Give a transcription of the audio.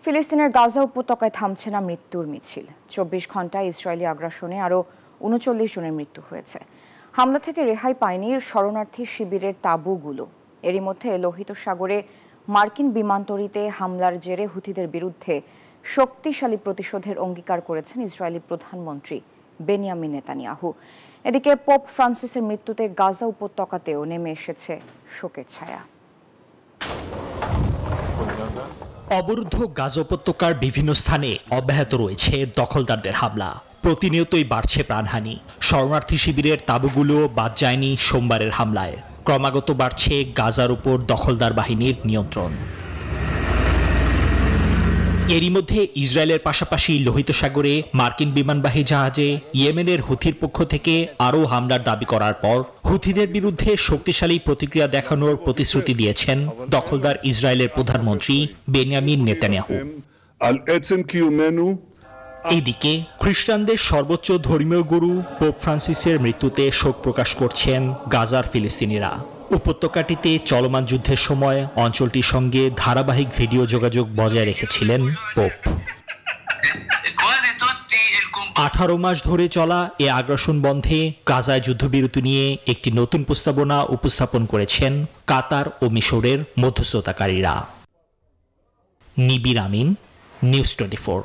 ফিলিস্তিনের গাজা উপত্যকায় থামছে না মৃত্যুর মিছিল। ২৪ ঘন্টায় ইসরায়েলি আগ্রাসনে আরও ৩৯ জনের মৃত্যু হয়েছে। হামলা থেকে রেহাই পায়নি শরণার্থী শিবিরের তাঁবুগুলো। এরই মধ্যে লোহিত সাগরে মার্কিন বিমানতরিতে হামলার জেরে হুথিদের বিরুদ্ধে শক্তিশালী প্রতিশোধের অঙ্গীকার করেছেন ইসরায়েলি প্রধানমন্ত্রী বেনিয়ামিন নেতানিয়াহু। এদিকে পোপ ফ্রান্সিসের মৃত্যুতে গাজা উপত্যকাতেও নেমে এসেছে শোকের ছায়া। অবরুদ্ধ গাজা উপত্যকার বিভিন্ন স্থানে অব্যাহত রয়েছে দখলদারদের হামলা। প্রতিনিয়তই বাড়ছে প্রাণহানি। শরণার্থী শিবিরের তাঁবুগুলো বাদ যায়নি সোমবারের হামলায়। ক্রমাগত বাড়ছে গাজার উপর দখলদার বাহিনীর নিয়ন্ত্রণ। এরই মধ্যে ইসরায়েলের পাশাপাশি লোহিত সাগরে মার্কিন বিমানবাহী জাহাজে ইয়েমেনের হুথির পক্ষ থেকে আরও হামলার দাবি করার পর হুথিদের বিরুদ্ধে শক্তিশালী প্রতিক্রিয়া দেখানোর প্রতিশ্রুতি দিয়েছেন দখলদার ইসরায়েলের প্রধানমন্ত্রী বেনিয়ামিন নেতানিয়াহু। এইদিকে খ্রিস্টানদের সর্বোচ্চ ধর্মীয় গুরু পোপ ফ্রান্সিসের মৃত্যুতে শোক প্রকাশ করছেন গাজার ফিলিস্তিনিরা। উপত্যকাটিতে চলমান যুদ্ধের সময় অঞ্চলটির সঙ্গে ধারাবাহিক ভিডিও যোগাযোগ বজায় রেখেছিলেন পোপ। 18 মাস ধরে চলা এ আগ্রাসন বন্ধে গাজায় যুদ্ধবিরতি নিয়ে একটি নতুন প্রস্তাবনা উপস্থাপন করেছেন কাতার ও মিশরের মধ্যস্থতাকারীরা। নিবির আমিন, নিউজ 24।